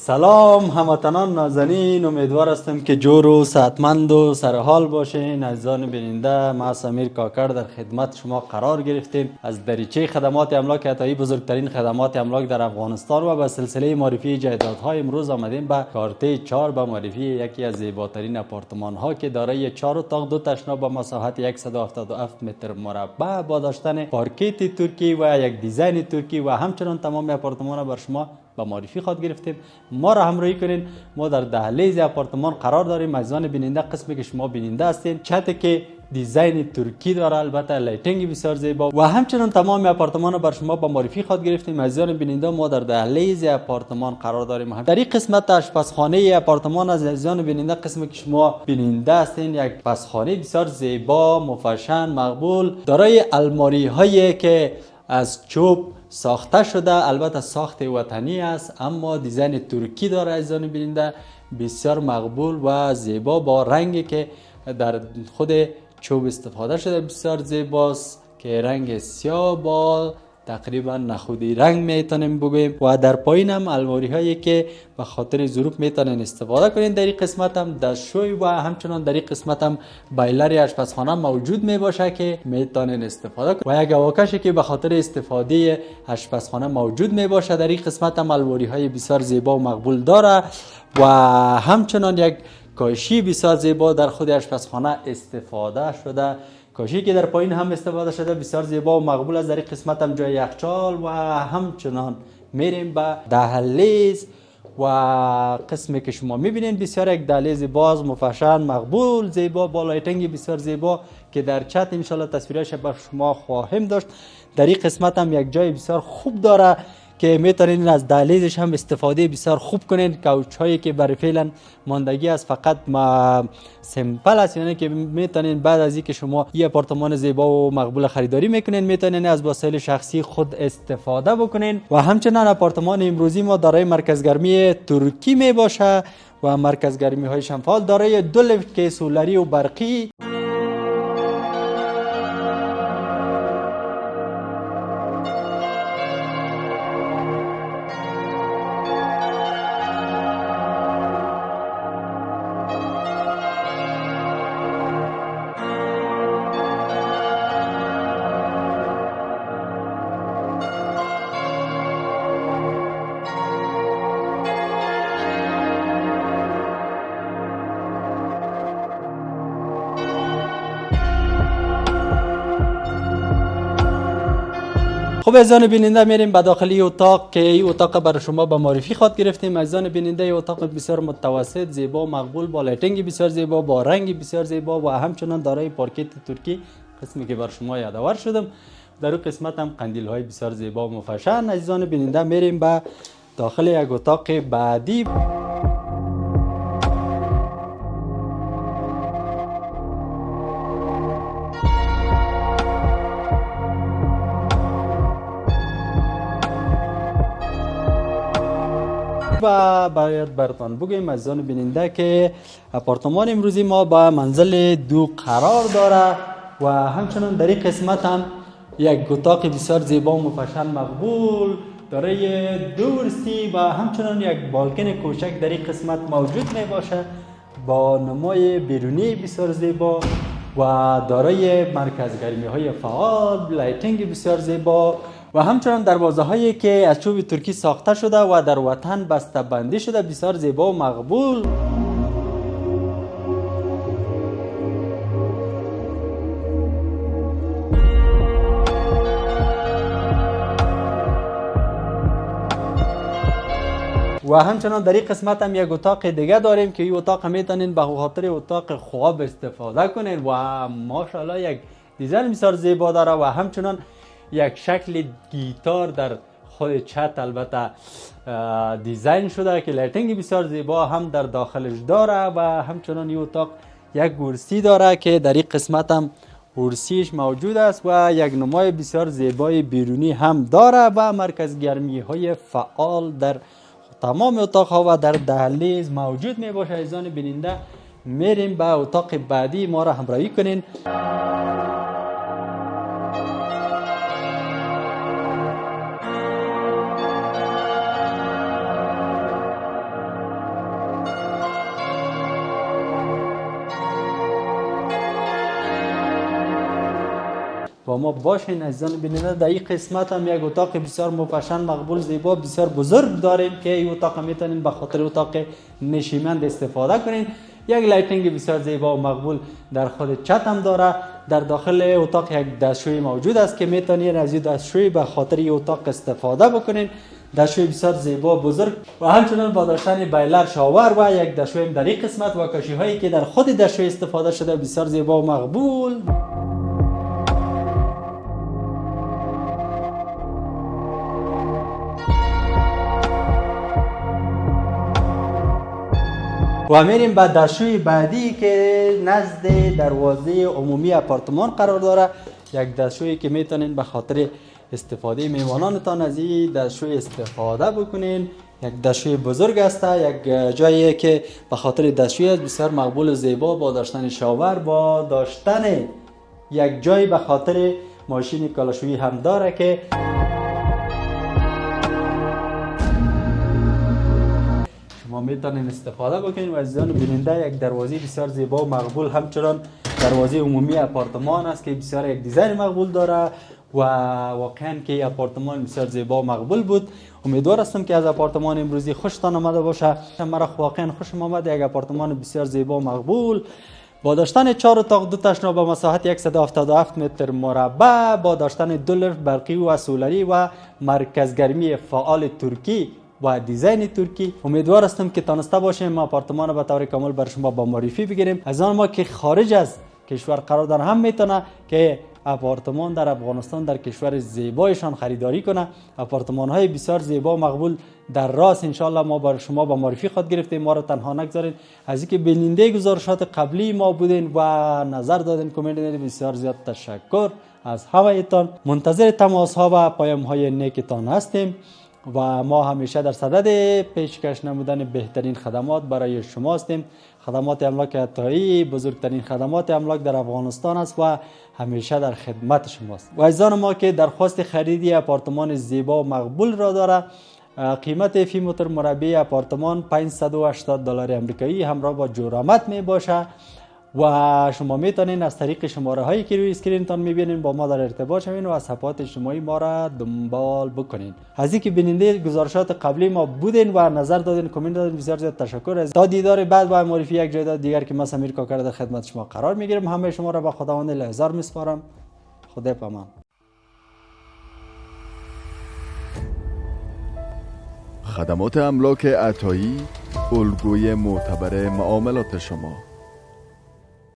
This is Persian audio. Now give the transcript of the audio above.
سلام هموطنان نازنین، امیدوار هستم که جور و صحتمند و سرحال باشین. عزیزان بیننده، ما سمیر کاکر در خدمت شما قرار گرفتیم. از دریچه خدمات املاک عطایی، بزرگترین خدمات املاک در افغانستان، و به سلسله معرفی جایدادهای امروز آمدیم به کارته 4 به معرفی یکی از زیباترین آپارتمان ها که دارای 4 اتاق 2 تشنا با مساحت 177 متر مربع با داشتن پارکت ترکی و یک دیزاین ترکی و همچنان تمام آپارتمان بر شما به معرفی خود گرفتیم. ما را همراهی کنین. ما در دهلیز آپارتمان قرار داریم. عزیزان بیننده، قسمی که شما بیننده هستین، چتی که دیزاین ترکی داره، البته لایتینگ بسیار زیبا، و همچنان تمام آپارتمان را بر شما به معرفی خود گرفتیم. عزیزان بیننده، ما در دهلیز آپارتمان قرار داریم. در این قسمت آشپزخانه آپارتمان از عزیزان بیننده، قسمی که شما بیننده هستین، یک آشپزخانه بسیار زیبا، مفشن، مقبول، دارای الماری هایی که از چوب ساخته شده، البته ساخت وطنی است اما دیزاین ترکی داره. عزیزان بیننده، بسیار مقبول و زیبا با رنگی که در خود چوب استفاده شده، بسیار زیباست که رنگ سیاه با تقریبا نخودی رنگ میتونیم بگویم. و در پایین هم الماری هایی که به خاطر ظروف میتونین استفاده کنین. در این قسمت هم دستشوی و همچنان در این قسمت هم بایلر آشپزخانه موجود میباشه که میتونین استفاده کنین، و یک هواکشی که به خاطر استفاده آشپزخانه موجود میباشه. در این قسمت هم الماری های بسیار زیبا و مقبول داره و همچنان یک کاشی بسیار زیبا در خود آشپزخانه استفاده شده. کاشی که در پایین هم استفاده شده بسیار زیبا و مقبول است. در این قسمت هم جای یخچال و همچنان میریم به دهلیز و قسمی که شما میبینین بسیار یک دهلیز باز، مفشن، مقبول، زیبا با لایتینگ بسیار زیبا که در چت ان شاء الله تصویرش به شما خواهیم داشت. در این قسمت هم یک جای بسیار خوب داره که میتونین از دهلیزش هم استفاده بسیار خوب کنین. کوچ هایی که برای فعلا ماندگی است فقط سمپل است، یعنی که میتونین بعد از اینکه شما این آپارتمان زیبا و مقبول خریداری میکنین میتونین از وسایل شخصی خود استفاده بکنین. و همچنان آپارتمان امروزی ما دارای مرکز گرمی ترکی میباشه و مرکز گرمی های شمفال، دارای 2 لیفت که سولری و برقی. خب عزیزان بیننده، میریم به داخلی اتاق که این اتاق برای شما به معرفی خود گرفتیم. عزیزان بیننده، این اتاق بسیار متوسط، زیبا و مقبول با لایتینگ بسیار زیبا، با رنگ بسیار زیبا و همچنان دارای پارکت ترکی، قسمی که بر شما یادآور شدم. در اون قسمت هم قندیل های بسیار زیبا و مفشن. عزیزان بیننده، میریم به داخل یک اتاق بعدی. و باید براتون بگویم عزیزان بیننده که آپارتمان امروزی ما با منزل 2 قرار داره و همچنان در این قسمت هم یک اتاق بسیار زیبا و مفشن مقبول دارای 2 ورسی و همچنان یک بالکن کوچک در این قسمت موجود می باشه با نمای بیرونی بسیار زیبا و دارای مرکز گرمی های فعال، لایتینگ بسیار زیبا و همچنان دروازه هایی که از چوب ترکی ساخته شده و در وطن بسته بندی شده، بسیار زیبا و مقبول. و همچنان در این قسمت هم یک اتاق دیگه داریم که این اتاق میتونین به خاطر اتاق خواب استفاده کنین و ماشاءالله یک دیزاین بسیار زیبا داره و همچنان یک شکل گیتار در خود چت البته دیزاین شده که لایتینگ بسیار زیبا هم در داخلش داره و همچنان این اتاق یک کرسی داره که در این قسمت هم کرسیش موجود است و یک نمای بسیار زیبای بیرونی هم داره و مرکز گرمی های فعال در تمام اتاق ها و در دهلیز موجود می باشه. عزیزان بیننده، میریم به اتاق بعدی، ما را همراهی کنین. با ما باشین. عزیزان بیننده، در این قسمت هم یک اتاق بسیار مپشن، مقبول، زیبا، بسیار بزرگ داریم که این اتاق میتونین به خاطر اتاق نشیمند استفاده کنین. یک لایتینگ بسیار زیبا و مقبول در خود چت هم داره. در داخل اتاق یک دستشوی موجود است که میتونین از این دستشوی به خاطر این اتاق استفاده بکنین. دستشوی بسیار زیبا بزرگ و همچنان با داشتن بایلر شاور و یک دستشوی در این قسمت و کاشی هایی که در خود دستشوی استفاده شده بسیار زیبا و مقبول. و میریم به دستشوی بعدی که نزد دروازه عمومی آپارتمان قرار داره. یک دستشویی که میتونین به خاطر استفاده میوانانتان از این دستشوی استفاده بکنین. یک دستشوی بزرگ است، یک جایی که به خاطر دستشوی است بسیار مقبول و زیبا، با داشتن شاور، با داشتن یک جایی به خاطر ماشین کالاشویی هم داره که شما میتونین استفاده بکنین. و عزیزان بیننده، یک دروازه بسیار زیبا و مقبول، همچنان دروازه عمومی آپارتمان است که بسیار یک دیزاین مقبول داره و واقعا که آپارتمان بسیار زیبا و مقبول بود. امیدوار هستم که از آپارتمان امروزی خوشتان آمده باشه. مرا واقعا خوشم آمد. یک آپارتمان بسیار زیبا و مقبول با داشتن 4 اتاق، 2 تشنا با مساحت 177 متر مربع، با داشتن 2 لفت برقی و سولری و مرکز گرمی فعال ترکی و دیزاین ترکی. امیدوار هستم که تانسته باشیم آپارتمان به طور کامل بر شما با معرفی بگیریم. از آن ما که خارج از کشور قرار دارن هم میتونه که آپارتمان در افغانستان در کشور زیبایشان خریداری کنه. آپارتمان های بسیار زیبا و مقبول در راست انشالله ما بر شما با معرفی خود گرفتیم. ما را تنها نگذارید. از اینکه بیننده گزارشات قبلی ما بودین و نظر دادین، کامنت دادین، بسیار زیاد تشکر از همه‌تان. منتظر تماس ها و پیام های نیکتان هستیم و ما همیشه در صدد پیشکش نمودن بهترین خدمات برای شما هستیم. خدمات املاک عطایی بزرگترین خدمات املاک در افغانستان است و همیشه در خدمت شماست. و عزیزان ما که درخواست خریدی آپارتمان زیبا و مقبول را داره، قیمت فی متر مربع آپارتمان $580 آمریکایی همراه با جرامت می باشه و شما میتونین از طریق شماره هایی که روی اسکرین تان میبینین با ما در ارتباط شوین و از صفحات اجتماعی ما را دنبال بکنین. از اینکه بیننده گزارشات قبلی ما بودین و نظر دادین، کامنت دادین، بسیار زیاد تشکر. تا دیدار بعد با معرفی یک جای دیگر که من سمیر کاکر در خدمت شما قرار میگیرم. همه شما را به خداوند لحظار میسپارم. خدا پامان. خدمات املاک عطایی، الگوی معتبر معاملات شما.